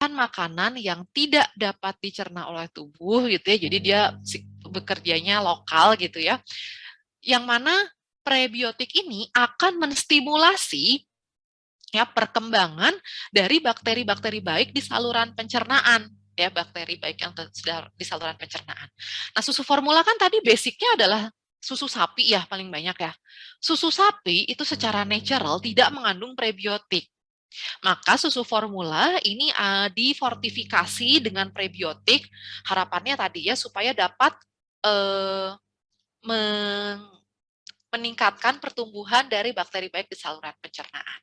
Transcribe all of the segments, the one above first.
makanan yang tidak dapat dicerna oleh tubuh gitu ya, jadi dia bekerjanya lokal gitu ya, yang mana prebiotik ini akan menstimulasi ya perkembangan dari bakteri-bakteri baik di saluran pencernaan ya, bakteri baik yang di saluran pencernaan. Nah, susu formula kan tadi basicnya adalah susu sapi ya paling banyak ya. Susu sapi itu secara natural tidak mengandung prebiotik. Maka susu formula ini difortifikasi dengan prebiotik, harapannya tadi ya supaya dapat meningkatkan pertumbuhan dari bakteri baik di saluran pencernaan.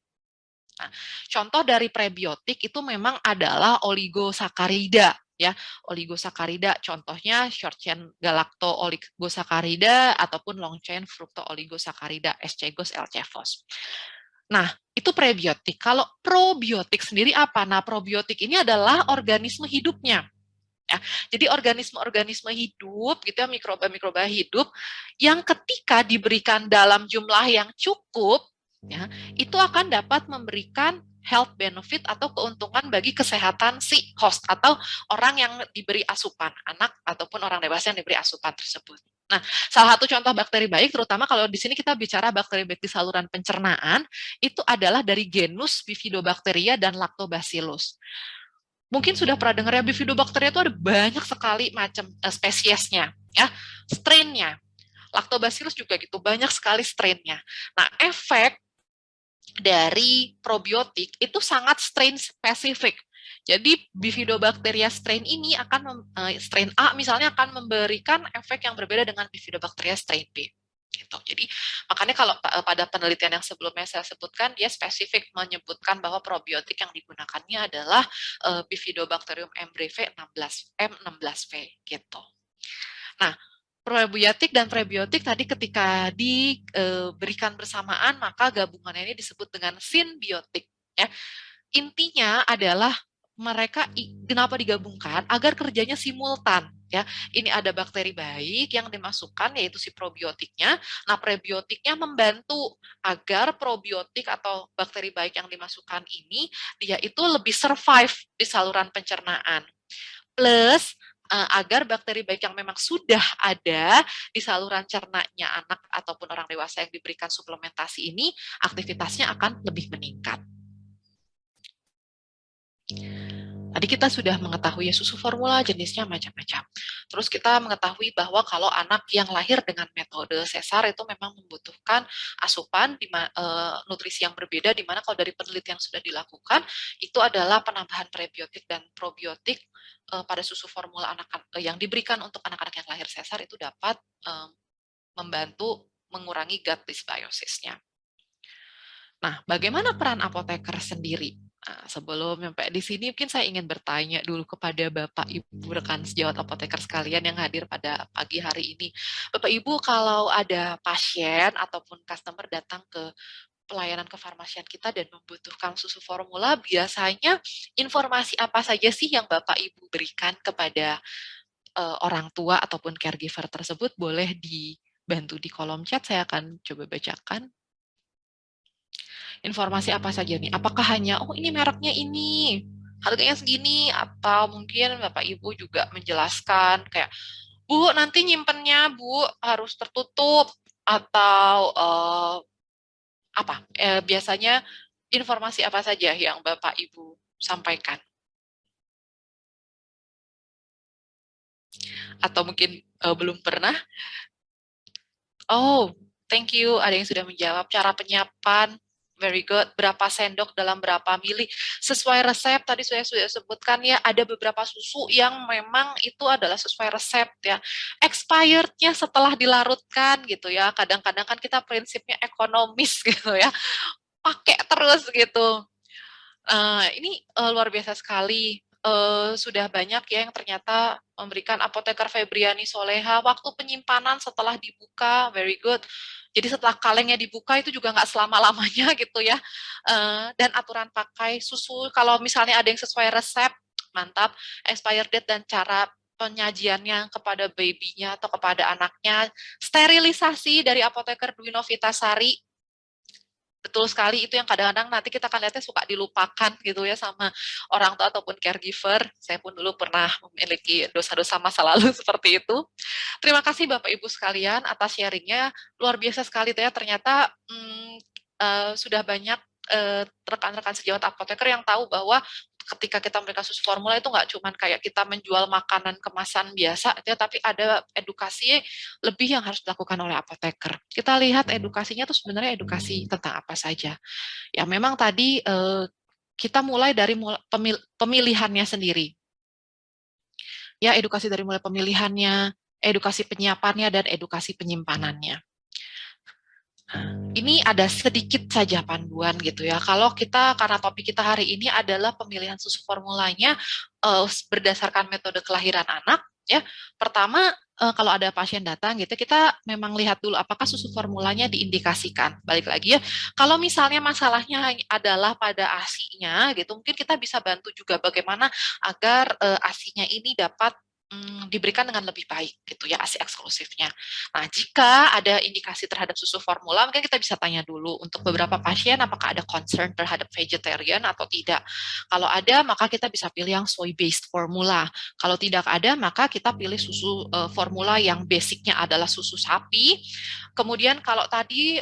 Nah, contoh dari prebiotik itu memang adalah oligosakarida ya. Oligosakarida contohnya short chain galacto oligosakarida ataupun long chain fructo oligosakarida SCGOS, LCFOS. Nah, itu prebiotik. Kalau probiotik sendiri apa? Nah, probiotik ini adalah organisme hidupnya. Ya, jadi organisme-organisme hidup gitu ya, mikroba-mikroba hidup yang ketika diberikan dalam jumlah yang cukup ya, itu akan dapat memberikan health benefit atau keuntungan bagi kesehatan si host atau orang yang diberi asupan, anak ataupun orang dewasa yang diberi asupan tersebut. Nah, salah satu contoh bakteri baik, terutama kalau di sini kita bicara bakteri baik di saluran pencernaan, itu adalah dari genus Bifidobacteria dan Lactobacillus. Mungkin sudah pernah dengar ya, Bifidobacteria itu ada banyak sekali macam spesiesnya, ya, strainnya. Lactobacillus juga gitu, banyak sekali strainnya. Nah, efek dari probiotik itu sangat strain spesifik. Jadi Bifidobacteria strain ini akan strain A misalnya akan memberikan efek yang berbeda dengan Bifidobacteria strain B. Gitu. Jadi makanya kalau pada penelitian yang sebelumnya saya sebutkan, dia spesifik menyebutkan bahwa probiotik yang digunakannya adalah Bifidobacterium embreve M16V gitu. Nah, probiotik dan prebiotik tadi ketika diberikan bersamaan, maka gabungannya ini disebut dengan simbiotik. Ya. Intinya adalah mereka kenapa digabungkan agar kerjanya simultan ya. Ini ada bakteri baik yang dimasukkan yaitu si probiotiknya. Nah, prebiotiknya membantu agar probiotik atau bakteri baik yang dimasukkan ini dia itu lebih survive di saluran pencernaan. Plus agar bakteri baik yang memang sudah ada di saluran cernanya anak ataupun orang dewasa yang diberikan suplementasi ini aktivitasnya akan lebih meningkat. Tadi kita sudah mengetahui susu formula jenisnya macam-macam. Terus kita mengetahui bahwa kalau anak yang lahir dengan metode sesar itu memang membutuhkan asupan nutrisi yang berbeda, di mana kalau dari penelitian yang sudah dilakukan itu adalah penambahan prebiotik dan probiotik pada susu formula yang diberikan untuk anak-anak yang lahir sesar itu dapat membantu mengurangi gut dysbiosisnya. Nah, bagaimana peran apoteker sendiri? Nah, sebelum sampai di sini, mungkin saya ingin bertanya dulu kepada Bapak Ibu rekan sejawat apoteker sekalian yang hadir pada pagi hari ini. Bapak Ibu, kalau ada pasien ataupun customer datang ke pelayanan kefarmasian kita dan membutuhkan susu formula, biasanya informasi apa saja sih yang Bapak Ibu berikan kepada orang tua ataupun caregiver tersebut? Boleh dibantu di kolom chat, saya akan coba bacakan. Informasi apa saja nih? Apakah hanya, oh ini mereknya ini, harganya segini, atau mungkin Bapak Ibu juga menjelaskan kayak, Bu, nanti nyimpennya Bu harus tertutup, atau apa? Biasanya informasi apa saja yang Bapak Ibu sampaikan? Atau mungkin belum pernah? Oh, thank you. Ada yang sudah menjawab. Cara penyiapan, very good. Berapa sendok dalam berapa mili? Sesuai resep, tadi saya sudah sebutkan ya, ada beberapa susu yang memang itu adalah sesuai resep ya. Expirednya setelah dilarutkan gitu ya. Kadang-kadang kan kita prinsipnya ekonomis gitu ya. Pakai terus gitu. Ini luar biasa sekali. Sudah banyak ya yang ternyata memberikan apoteker Febriani Soleha waktu penyimpanan setelah dibuka, very good. Jadi setelah kalengnya dibuka itu juga nggak selama-lamanya gitu ya. Dan aturan pakai susu, kalau misalnya ada yang sesuai resep, mantap. Expired date dan cara penyajiannya kepada babynya atau kepada anaknya. Sterilisasi dari apoteker Dwi Novitasari, Betul sekali, itu yang kadang-kadang nanti kita akan lihatnya suka dilupakan gitu ya sama orang tua ataupun caregiver. Saya pun dulu pernah memiliki dosa-dosa masa lalu seperti itu. Terima kasih Bapak Ibu sekalian atas sharingnya, luar biasa sekali ya ternyata sudah banyak rekan-rekan sejawat apoteker yang tahu bahwa ketika kita memberikan susu formula itu nggak cuma kayak kita menjual makanan kemasan biasa, ya, tapi ada edukasi lebih yang harus dilakukan oleh apoteker. Kita lihat edukasinya itu sebenarnya edukasi tentang apa saja. Ya memang tadi kita mulai dari pemilihannya sendiri. Ya edukasi dari mulai pemilihannya, edukasi penyiapannya, dan edukasi penyimpanannya. Ini ada sedikit saja panduan gitu ya. Kalau kita, karena topik kita hari ini adalah pemilihan susu formulanya berdasarkan metode kelahiran anak, ya. Pertama, kalau ada pasien datang gitu, kita memang lihat dulu apakah susu formulanya diindikasikan. Balik lagi ya, kalau misalnya masalahnya adalah pada ASI-nya gitu, mungkin kita bisa bantu juga bagaimana agar ASI-nya ini dapat diberikan dengan lebih baik gitu ya ASI eksklusifnya. Nah, jika ada indikasi terhadap susu formula, mungkin kita bisa tanya dulu untuk beberapa pasien apakah ada concern terhadap vegetarian atau tidak. Kalau ada, maka kita bisa pilih yang soy based formula. Kalau tidak ada, maka kita pilih susu formula yang basicnya adalah susu sapi. Kemudian kalau tadi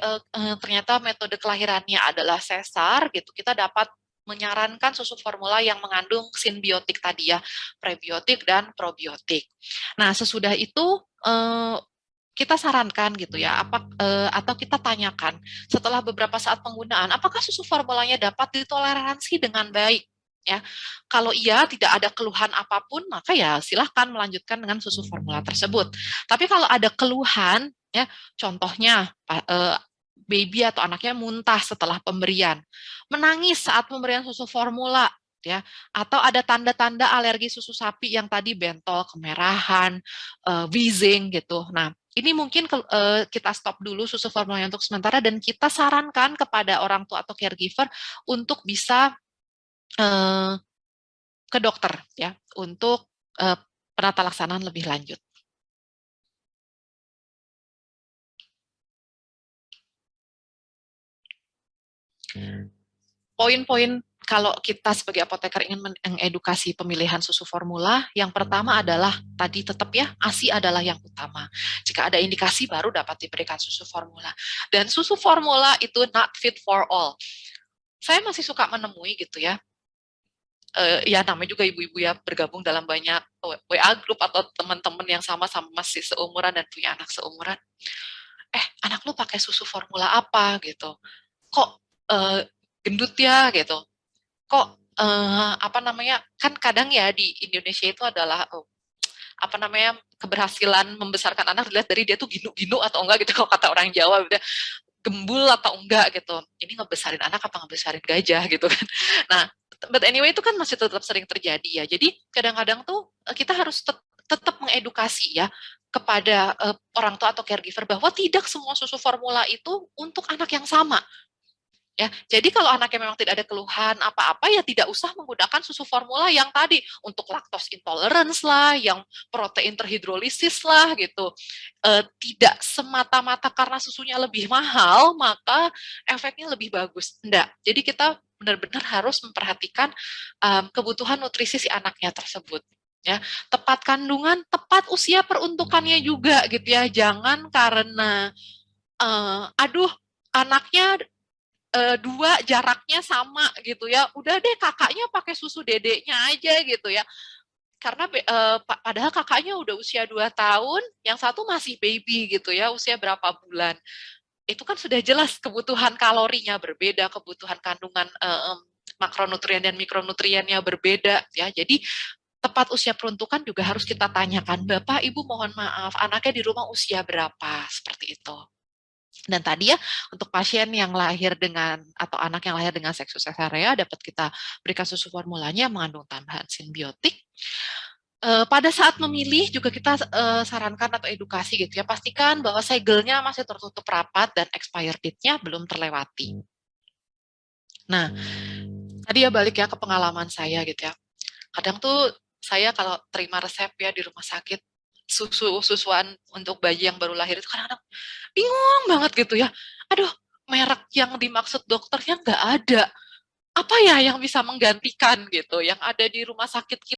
ternyata metode kelahirannya adalah sesar gitu, kita dapat menyarankan susu formula yang mengandung simbiotik tadi ya, prebiotik dan probiotik. Nah, sesudah itu kita sarankan gitu ya, atau kita tanyakan setelah beberapa saat penggunaan, apakah susu formulanya dapat ditoleransi dengan baik? Ya, kalau iya tidak ada keluhan apapun, maka ya silahkan melanjutkan dengan susu formula tersebut. Tapi kalau ada keluhan, ya, contohnya baby atau anaknya muntah setelah pemberian, menangis saat pemberian susu formula, ya, atau ada tanda-tanda alergi susu sapi yang tadi bentol, kemerahan, wheezing gitu. Nah, ini mungkin kita stop dulu susu formulanya untuk sementara dan kita sarankan kepada orang tua atau caregiver untuk bisa ke dokter ya untuk penata laksanaan lebih lanjut. Poin-poin kalau kita sebagai apoteker ingin mengedukasi pemilihan susu formula, yang pertama adalah tadi tetap ya, ASI adalah yang utama. Jika ada indikasi baru dapat diberikan susu formula. Dan susu formula itu not fit for all. Saya masih suka menemui gitu ya, ya namanya juga ibu-ibu ya bergabung dalam banyak WA grup atau teman-teman yang sama-sama masih seumuran dan punya anak seumuran. Anak lu pakai susu formula apa gitu? Kok gendut ya gitu? Kok apa namanya? Kan kadang ya di Indonesia itu adalah apa namanya keberhasilan membesarkan anak dilihat dari dia tuh ginu-ginu atau enggak gitu kalau kata orang Jawa gitu, gembul atau enggak gitu. Ini ngebesarin anak apa ngebesarin gajah gitu kan. Nah, but anyway itu kan masih tetap sering terjadi ya. Jadi kadang-kadang tuh kita harus tetap mengedukasi ya kepada orang tua atau caregiver bahwa tidak semua susu formula itu untuk anak yang sama. Ya, jadi kalau anaknya memang tidak ada keluhan apa-apa ya tidak usah menggunakan susu formula yang tadi untuk lactose intolerance lah, yang protein terhidrolisis lah gitu. Tidak semata-mata karena susunya lebih mahal maka efeknya lebih bagus. Enggak. Jadi kita benar-benar harus memperhatikan kebutuhan nutrisi si anaknya tersebut. Ya, tepat kandungan, tepat usia peruntukannya juga gitu ya. Jangan karena aduh anaknya dua jaraknya sama gitu ya, udah deh kakaknya pakai susu dedeknya aja gitu ya, karena padahal kakaknya udah usia 2 tahun, yang satu masih baby gitu ya, usia berapa bulan, itu kan sudah jelas kebutuhan kalorinya berbeda, kebutuhan kandungan makronutrien dan mikronutriennya berbeda ya, jadi tepat usia peruntukan juga harus kita tanyakan, Bapak Ibu mohon maaf anaknya di rumah usia berapa, seperti itu. Dan tadi ya, untuk pasien yang lahir dengan, atau anak yang lahir dengan seksus cesarea, dapat kita berikan susu formulanya mengandung tambahan simbiotik. Pada saat memilih juga kita sarankan atau edukasi gitu ya, pastikan bahwa segelnya masih tertutup rapat dan expired date-nya belum terlewati. Nah, tadi ya balik ya ke pengalaman saya gitu ya. Kadang tuh saya kalau terima resep ya di rumah sakit, susuan untuk bayi yang baru lahir itu kadang-kadang bingung banget gitu ya. Aduh, merek yang dimaksud dokternya nggak ada. Apa ya yang bisa menggantikan gitu, yang ada di rumah sakit kita